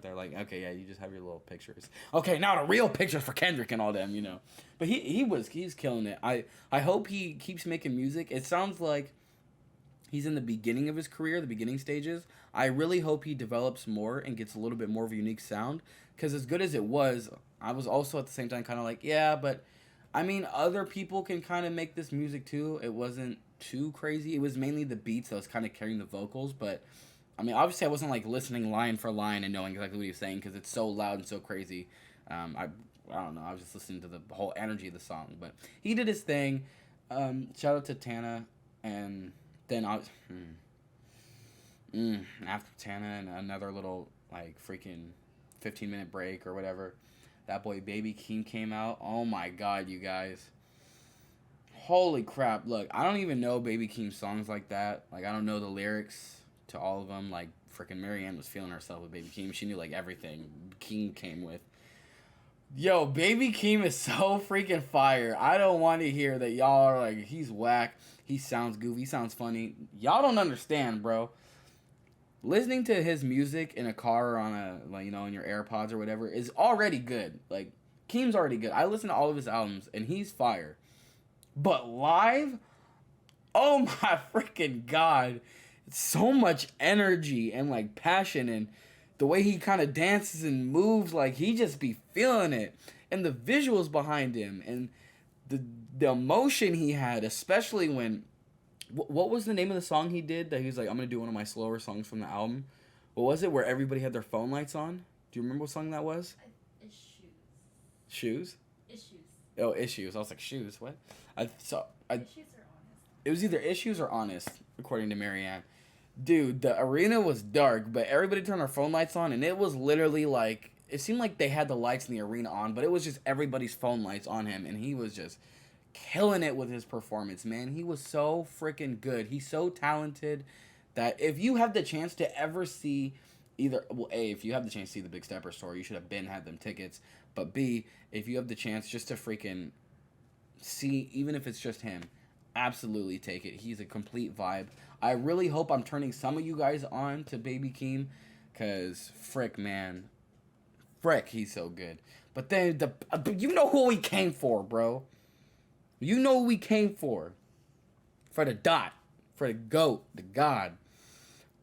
They're like, okay, yeah, you just have your little pictures. Okay, now the real pictures for Kendrick and all them, you know. But he's killing it. I hope he keeps making music. It sounds like he's in the beginning of his career, the beginning stages. I really hope he develops more and gets a little bit more of a unique sound. Because as good as it was, I was also at the same time kind of like, yeah, but I mean, other people can kind of make this music too. It wasn't too crazy. It was mainly the beats that was kind of carrying the vocals. But, I mean, obviously I wasn't, like, listening line for line and knowing exactly what he was saying because it's so loud and so crazy. I don't know. I was just listening to the whole energy of the song. But he did his thing. Shout out to Tana. And then after Tana and another little, like, freaking 15-minute break or whatever, that boy Baby Keem came out. Oh my god, you guys. Holy crap. Look, I don't even know Baby Keem's songs like that. Like, I don't know the lyrics to all of them. Like, freaking Marianne was feeling herself with Baby Keem. She knew, like, everything Keem came with. Yo, Baby Keem is so freaking fire. I don't want to hear that y'all are like, he's whack. He sounds goofy. He sounds funny. Y'all don't understand, bro. listening to his music in a car or on a, like, you know, in your AirPods or whatever is already good. Like, Keem's already good. I listen to all of his albums and he's fire. But live, oh my freaking god, so much energy and like passion, and the way he kind of dances and moves, like he just be feeling it, and the visuals behind him and the the emotion he had, especially when what was the name of the song he did that he was like, I'm gonna do one of my slower songs from the album. What was it where everybody had their phone lights on? Do you remember what song that was? Issues. Shoes? Issues. Oh, Issues. I was like, shoes, what? Issues are honest. It was either Issues or Honest, according to Marianne. Dude, the arena was dark, but everybody turned their phone lights on, and it was literally like, it seemed like they had the lights in the arena on, but it was just everybody's phone lights on him, and he was just killing it with his performance, man. He was so freaking good. He's so talented that if you have the chance to ever see either, well, A, if you have the chance to see the Big Stepper store, you should have had them tickets, but B, if you have the chance just to freaking see, even if it's just him, absolutely take it. He's a complete vibe. I really hope I'm turning some of you guys on to Baby Keem, because frick, man. Frick, he's so good. But then, you know who we came for, bro. You know who we came for. For the dot. For the GOAT. The God.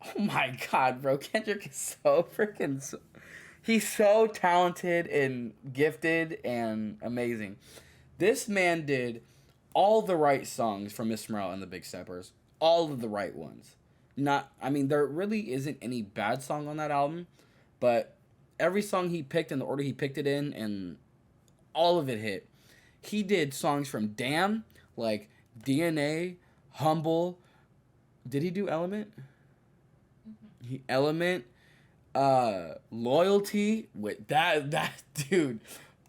Oh my god, bro. Kendrick is so freaking... He's so talented and gifted and amazing. This man did all the right songs from Miss Morale and the Big Steppers. All of the right ones. There really isn't any bad song on that album, but every song he picked in the order he picked it in, and all of it hit. He did songs from Damn, like DNA, Humble. Did he do Element? Mm-hmm. Element, Loyalty. With that dude.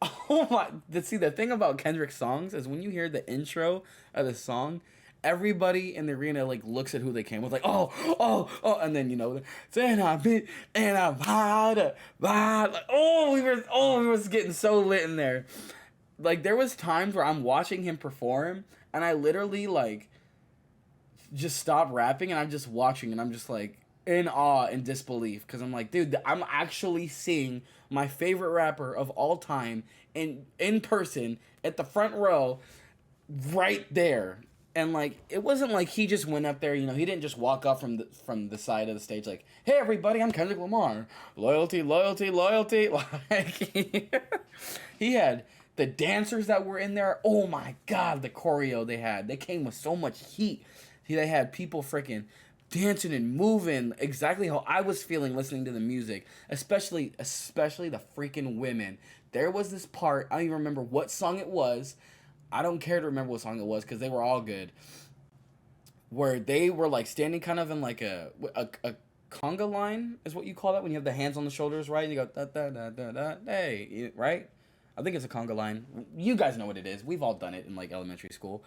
Oh my! See, the thing about Kendrick's songs is when you hear the intro of the song, everybody in the arena like looks at who they came with, like, oh, and then, you know, and I'm hot, like, we was getting so lit in there. Like, there was times where I'm watching him perform and I literally like just stop rapping and I'm just watching and I'm just like in awe and disbelief, because I'm like, dude, I'm actually seeing my favorite rapper of all time in person at the front row right there. And like, it wasn't like he just went up there, you know, he didn't just walk up from the side of the stage like, hey everybody, I'm Kendrick Lamar, loyalty. Like, he had the dancers that were in there. Oh my god, the choreo they came with so much heat. They had people freaking dancing and moving exactly how I was feeling listening to the music, especially the freaking women. There was this part, I don't even remember what song it was. I don't care to remember what song it was because they were all good. Where they were like standing kind of in like a conga line is what you call that when you have the hands on the shoulders, right? And you go da da da da da, hey, right? I think it's a conga line. You guys know what it is. We've all done it in like elementary school.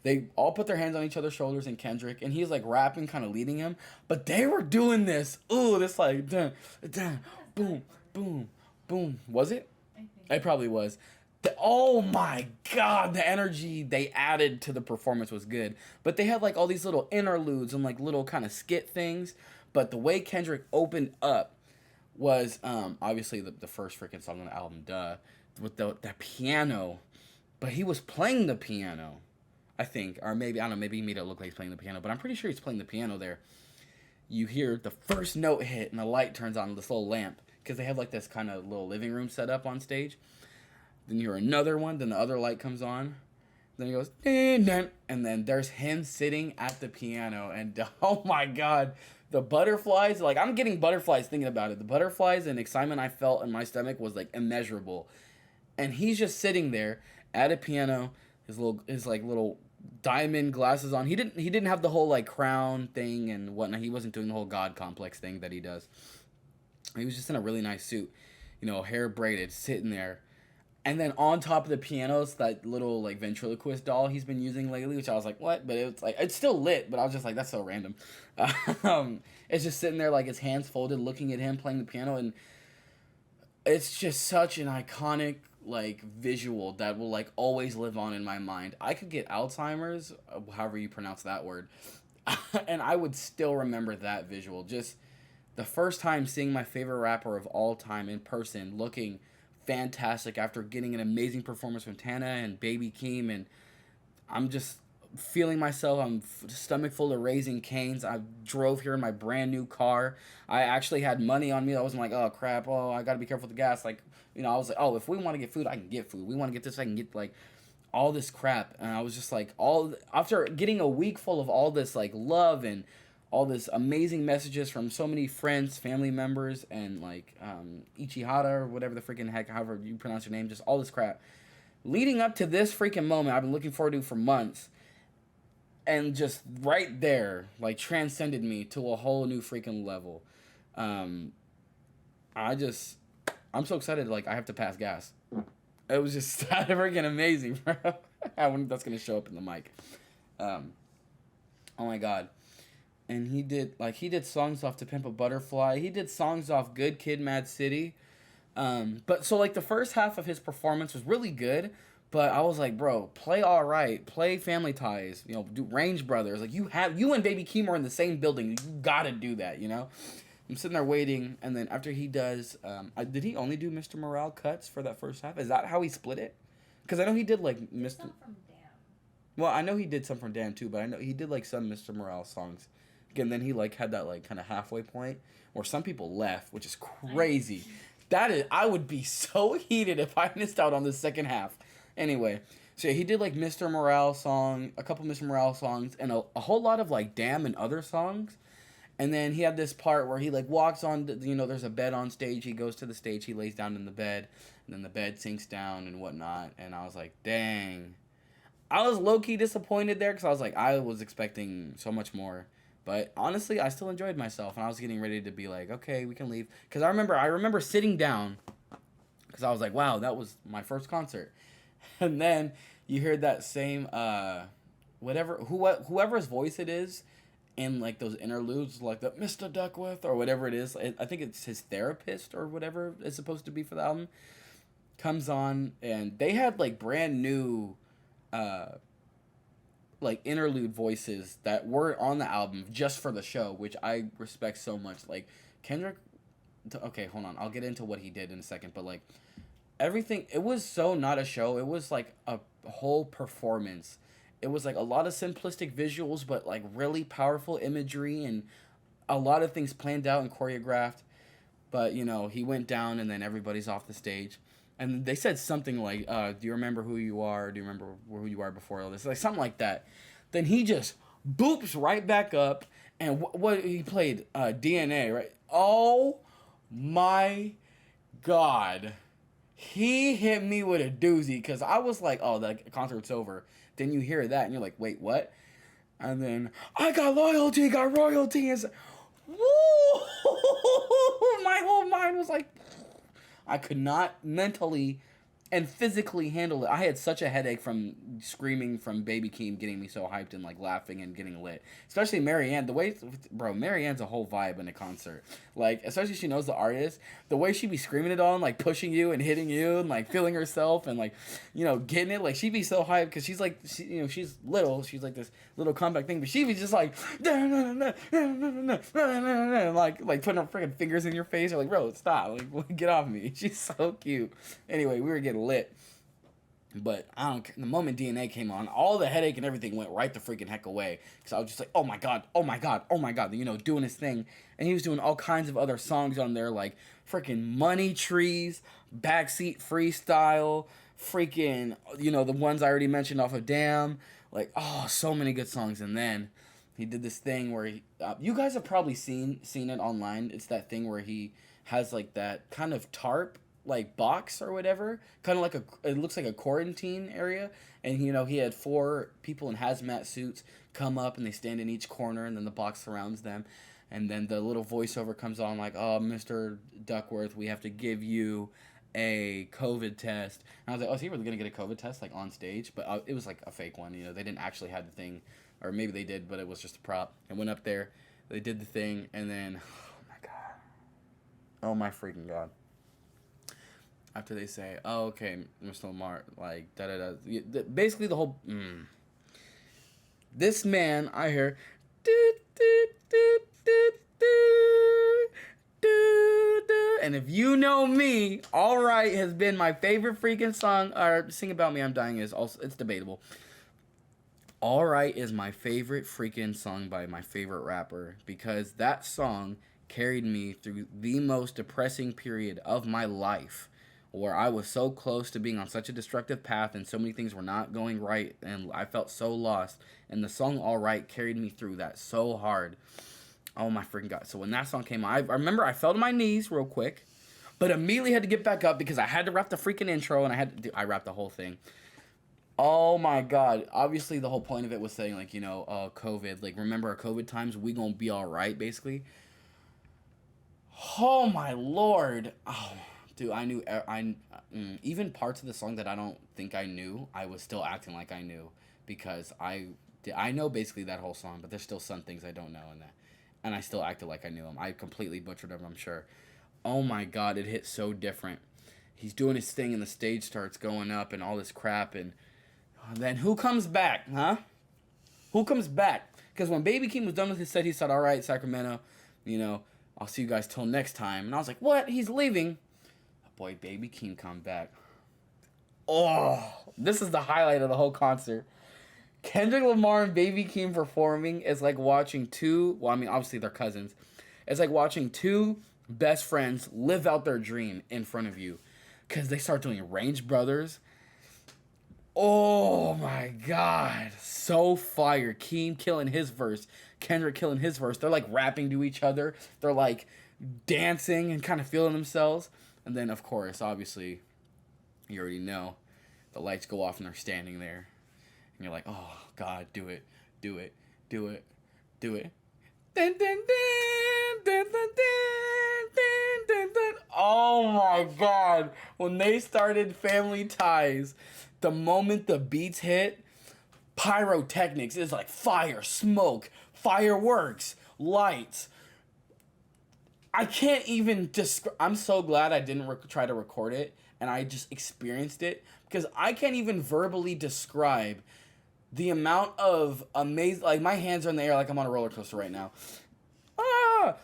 They all put their hands on each other's shoulders, and Kendrick, and he's like rapping, kind of leading him. But they were doing this. Ooh, this like dun, dun, boom, boom, boom. Was it? I think it probably was. Oh my god, the energy they added to the performance was good. But they had like all these little interludes and like little kind of skit things. But the way Kendrick opened up was obviously the first freaking song on the album, duh, with that piano. But he was playing the piano, I think. Or maybe, I don't know, maybe he made it look like he's playing the piano. But I'm pretty sure he's playing the piano there. You hear the first note hit and the light turns on, this little lamp. Because they have like this kind of little living room set up on stage. Then you hear another one, then the other light comes on. Then he goes, and then there's him sitting at the piano. And oh my god, the butterflies, like I'm getting butterflies thinking about it. The butterflies and excitement I felt in my stomach was like immeasurable. And he's just sitting there at a piano, his little diamond glasses on. He didn't have the whole like crown thing and whatnot. He wasn't doing the whole god complex thing that he does. He was just in a really nice suit, you know, hair braided, sitting there. And then on top of the pianos, that little like ventriloquist doll he's been using lately, which I was like, what? But it's like, it's still lit, but I was just like, that's so random. It's just sitting there like his hands folded, looking at him playing the piano, and it's just such an iconic like visual that will like always live on in my mind. I could get Alzheimer's, however you pronounce that word, and I would still remember that visual. Just the first time seeing my favorite rapper of all time in person, looking fantastic after getting an amazing performance from Tana and Baby Keem, and I'm just feeling myself. I'm stomach full of Raising Canes. I drove here in my brand new car. I actually had money on me. I wasn't like, oh crap, oh I gotta be careful with the gas. Like, I was like, oh, if we want to get food, I can get food. We want to get this, I can get like all this crap. And I was just like, all after getting a week full of all this like love and all this amazing messages from so many friends, family members, and like Ichihara or whatever the freaking heck, however you pronounce your name, just all this crap. Leading up to this freaking moment, I've been looking forward to for months, and just right there, like transcended me to a whole new freaking level. Um, I'm so excited. Like I have to pass gas. It was just freaking amazing, bro. I wonder if that's gonna show up in the mic. Oh my god. And he did songs off To Pimp a Butterfly. He did songs off Good Kid, Mad City. But so like the first half of his performance was really good, but I was like, bro, play All Right, play Family Ties, do Range Brothers. Like you and Baby Keem are in the same building. You gotta do that, I'm sitting there waiting, and then after he does, did he only do Mr. Morale cuts for that first half? Is that how he split it? Because I know he did like Mr. Some from Damn. Well, I know he did some from Damn too, but I know he did like some Mr. Morale songs. Again, then he like had that like kind of halfway point where some people left, which is crazy. That is, I would be so heated if I missed out on the second half. Anyway, so yeah, he did like Mr. Morale song, a couple Mr. Morale songs, and a whole lot of like Damn and other songs. And then he had this part where he like walks on, there's a bed on stage. He goes to the stage, he lays down in the bed, and then the bed sinks down and whatnot. And I was like, dang. I was low-key disappointed there because I was like, I was expecting so much more. But honestly, I still enjoyed myself, and I was getting ready to be like, okay, we can leave. Because I remember sitting down because I was like, wow, that was my first concert. And then you hear that same, whoever's voice it is, in like those interludes, like the Mr. Duckworth or whatever it is. I think it's his therapist or whatever it's supposed to be for the album. Comes on, and they had like brand new, like interlude voices that were on the album just for the show, which I respect so much. Like Kendrick. Okay, hold on. I'll get into what he did in a second, but like everything, it was so not a show. It was like a whole performance. It was like a lot of simplistic visuals, but like really powerful imagery and a lot of things planned out and choreographed. But he went down, and then everybody's off the stage, and they said something like, "Do you remember who you are? Do you remember who you are before all this?" Like something like that. Then he just boops right back up, and what he played DNA, right? Oh my god. He hit me with a doozy because I was like, oh, the concert's over. Then you hear that and you're like, wait, what? And then, I got loyalty, got royalty. And woo! My whole mind was like, I could not mentally and physically handle it. I had such a headache from screaming from Baby Keem getting me so hyped and like laughing and getting lit. Especially Marianne. Marianne's a whole vibe in a concert. Like, especially she knows the artist. The way she be screaming it on, like pushing you and hitting you and like feeling herself and like, getting it. Like she be so hyped because she's like, she's little. She's like this little compact thing, but she be just like, like putting her freaking fingers in your face. You're like, bro, stop. Like, get off me. She's so cute. Anyway, we were getting lit. But I don't care. The moment DNA came on, all the headache and everything went right the freaking heck away. Because I was just like, oh my god, oh my god, oh my god. Doing his thing. And he was doing all kinds of other songs on there, like freaking Money Trees, Backseat Freestyle, freaking, the ones I already mentioned off of Damn. Like, oh, so many good songs. And then he did this thing where you guys have probably seen it online. It's that thing where he has like that kind of tarp like box or whatever, kind of like it looks like a quarantine area, and he had 4 people in hazmat suits come up and they stand in each corner, and then the box surrounds them, and then the little voiceover comes on like, oh, Mr. Duckworth, we have to give you a COVID test. And I was like, oh, is he really gonna get a COVID test like on stage? But it was like a fake one. They didn't actually have the thing, or maybe they did, but it was just a prop. And went up there, they did the thing, and then oh my freaking god. After they say, oh, okay, Mr. Lamar, like, da-da-da. Basically, the whole, This man, I hear, And if you know me, All Right has been my favorite freaking song. Or Sing About Me, I'm Dying is also, it's debatable. All Right is my favorite freaking song by my favorite rapper because that song carried me through the most depressing period of my life where I was so close to being on such a destructive path and so many things were not going right and I felt so lost. And the song All Right carried me through that so hard. Oh my freaking God. So when that song came on, I remember I fell to my knees real quick, but immediately had to get back up because I had to rap the freaking intro and I rapped the whole thing. Oh my God. Obviously, the whole point of it was saying, like, COVID. Like, remember our COVID times? We gonna be all right, basically. Oh my Lord. Oh, dude, I knew. Even parts of the song that I don't think I knew, I was still acting like I knew. Because I know basically that whole song, but there's still some things I don't know in that. And I still acted like I knew them. I completely butchered them, I'm sure. Oh my God, it hit so different. He's doing his thing and the stage starts going up and all this crap and then who comes back, huh? Who comes back? Because when Baby Keem was done with his set, he said, all right, Sacramento, I'll see you guys till next time. And I was like, what? He's leaving. Boy, Baby Keem come back. Oh, this is the highlight of the whole concert. Kendrick Lamar and Baby Keem performing is like watching obviously they're cousins. It's like watching two best friends live out their dream in front of you. Because they start doing Range Brothers. Oh my God. So fire. Keem killing his verse. Kendrick killing his verse. They're like rapping to each other. They're like dancing and kind of feeling themselves. And then, of course, obviously, you already know, the lights go off and they're standing there. And you're like, oh God, do it. Do it. Do it. Do it. Dun, dun, dun, dun, dun, dun, dun, dun, dun. Oh my God. When they started Family Ties, the moment the beats hit, pyrotechnics is like fire, smoke, fireworks, lights. I can't even describe. I'm so glad I didn't try to record it and I just experienced it because I can't even verbally describe the amount of amazing. Like my hands are in the air like I'm on a roller coaster right now.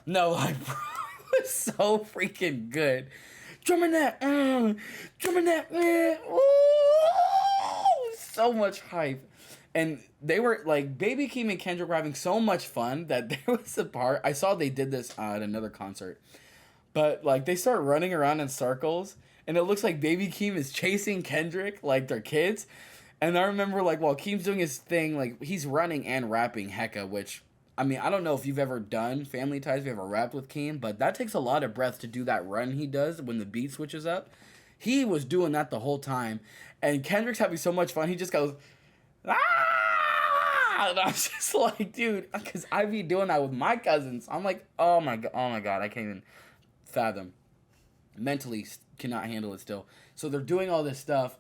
No, like bro, it was so freaking good. Drumming that, ooh, so much hype. And they were like, Baby Keem and Kendrick were having so much fun that there was a part, I saw they did this at another concert, but like they start running around in circles and it looks like Baby Keem is chasing Kendrick like they're kids. And I remember like while Keem's doing his thing, like he's running and rapping hecka, which I mean, I don't know if you've ever done Family Ties, if you ever rapped with Keem, but that takes a lot of breath to do that run he does when the beat switches up. He was doing that the whole time. And Kendrick's having so much fun, he just goes, ah! And I was just like, dude, because I be doing that with my cousins. I'm like, oh my God, I can't even fathom. Mentally cannot handle it still. So they're doing all this stuff.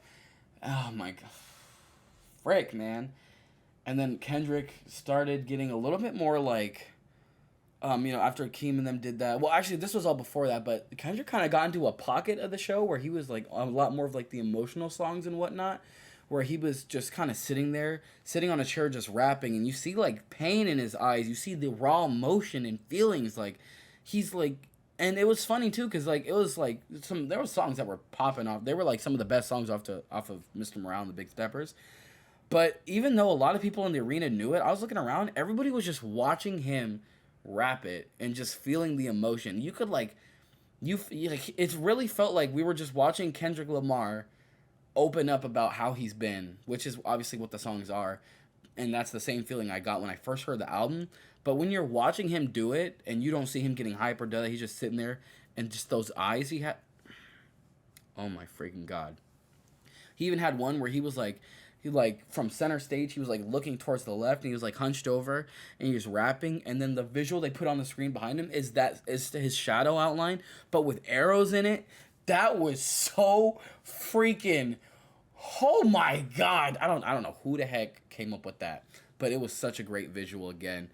Oh my God. Frick, man. And then Kendrick started getting a little bit more like, after Keem and them did that. Well, actually, this was all before that, but Kendrick kind of got into a pocket of the show where he was like a lot more of like the emotional songs and whatnot, where he was just kind of sitting on a chair just rapping, and you see like pain in his eyes. You see the raw emotion and feelings. Like he's like, and it was funny too, cause like it was like there were songs that were popping off. They were like some of the best songs off of Mr. Morale and the Big Steppers. But even though a lot of people in the arena knew it, I was looking around, everybody was just watching him rap it and just feeling the emotion. You could like, it really felt like we were just watching Kendrick Lamar open up about how he's been, which is obviously what the songs are. And that's the same feeling I got when I first heard the album. But when you're watching him do it and you don't see him getting hype or he's just sitting there and just those eyes he had. Oh my freaking God. He even had one where he was like, from center stage, he was like looking towards the left and he was like hunched over and he was rapping, and then the visual they put on the screen behind him is his shadow outline but with arrows in it. That was so freaking, oh my God. I don't know who the heck came up with that, but it was such a great visual again.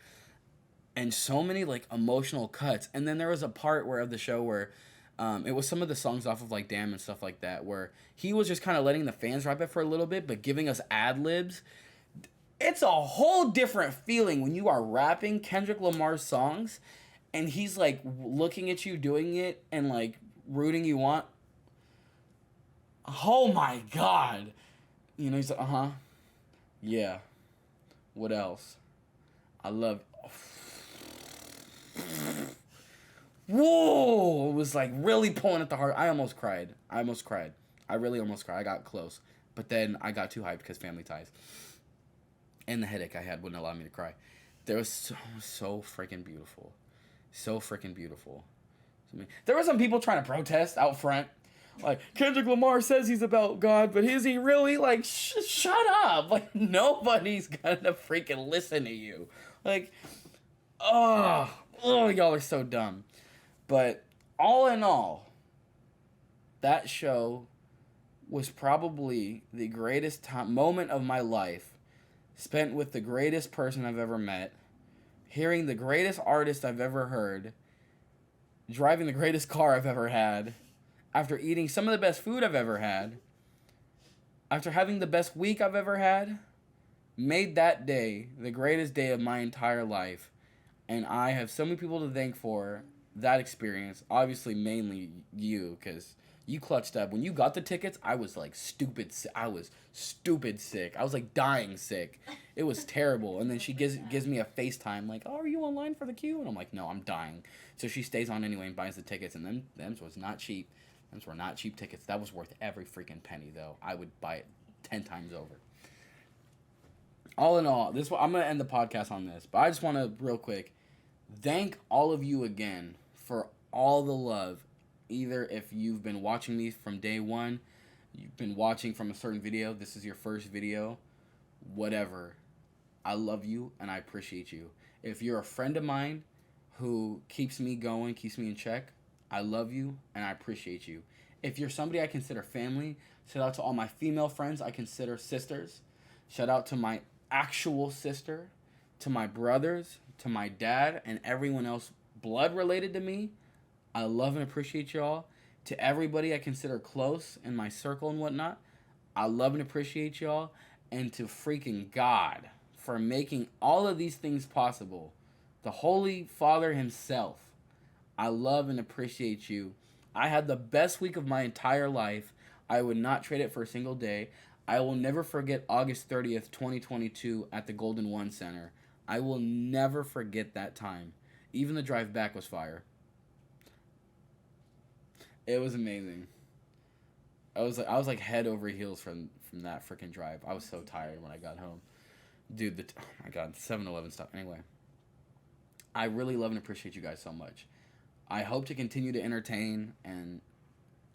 And so many like emotional cuts. And then there was a part of the show where it was some of the songs off of like Damn and stuff like that, where he was just kind of letting the fans rap it for a little bit, but giving us ad libs. It's a whole different feeling when you are rapping Kendrick Lamar's songs, and he's like looking at you doing it and like rooting you on. Oh my God. You know, he's like, yeah. What else? I love. Whoa! It was like really pulling at the heart. I almost cried. I really almost cried. I got close. But then I got too hyped because family ties. And the headache I had wouldn't allow me to cry. There was so freaking beautiful. So freaking beautiful. There were some people trying to protest out front. Like, Kendrick Lamar says he's about God, but is he really? Like, shut up. Like, nobody's gonna freaking listen to you. Like, y'all are so dumb. But all in all, that show was probably the greatest moment of my life, spent with the greatest person I've ever met, hearing the greatest artist I've ever heard, driving the greatest car I've ever had, after eating some of the best food I've ever had, after having the best week I've ever had, made that day the greatest day of my entire life. And I have so many people to thank for that experience. Obviously, mainly you, because you clutched up. When you got the tickets, I was like stupid. I was stupid sick. I was like dying sick. It was terrible. And then she gives me a FaceTime like, "Oh, are you online for the queue?" And I'm like, "No, I'm dying." So she stays on anyway and buys the tickets. And them was not cheap. Them were not cheap tickets. That was worth every freaking penny, though. I would buy it 10 times over. All in all, I'm gonna end the podcast on this, but I just want to real quick thank all of you again for all the love. Either if you've been watching me from day one, you've been watching from a certain video, this is your first video, whatever. I love you and I appreciate you. If you're a friend of mine who keeps me going, keeps me in check, I love you and I appreciate you. If you're somebody I consider family, shout out to all my female friends I consider sisters. Shout out to my actual sister, to my brothers, to my dad, and everyone else blood related to me. I love and appreciate y'all. To everybody I consider close in my circle and whatnot, I love and appreciate y'all. And to freaking God for making all of these things possible, the Holy Father himself, I love and appreciate you. I had the best week of my entire life. I would not trade it for a single day. I will never forget August 30th, 2022 at the Golden One Center. I will never forget that time. Even the drive back was fire. It was amazing. I was like head over heels from that freaking drive. I was so tired when I got home. Dude, oh my God, 7-Eleven stuff. Anyway, I really love and appreciate you guys so much. I hope to continue to entertain and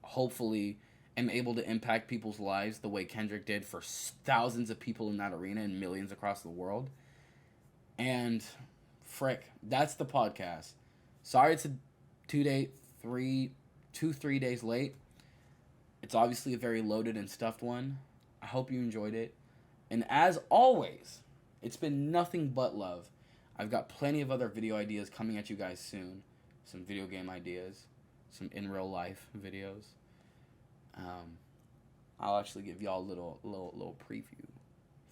hopefully am able to impact people's lives the way Kendrick did for thousands of people in that arena and millions across the world. And frick, that's the podcast. Sorry it's a 3 days late. It's obviously a very loaded and stuffed one. I hope you enjoyed it. And as always, it's been nothing but love. I've got plenty of other video ideas coming at you guys soon. Some video game ideas. Some in real life videos. I'll actually give y'all a little preview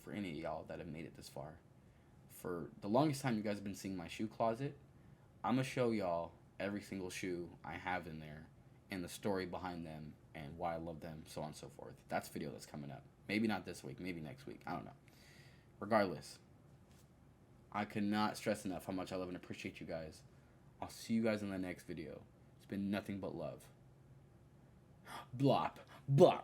for any of y'all that have made it this far. For the longest time you guys have been seeing my shoe closet, I'm going to show y'all every single shoe I have in there and the story behind them and why I love them, so on and so forth. That's a video that's coming up. Maybe not this week, maybe next week. I don't know. Regardless, I could not stress enough how much I love and appreciate you guys. I'll see you guys in the next video. It's been nothing but love. Blop. Blop.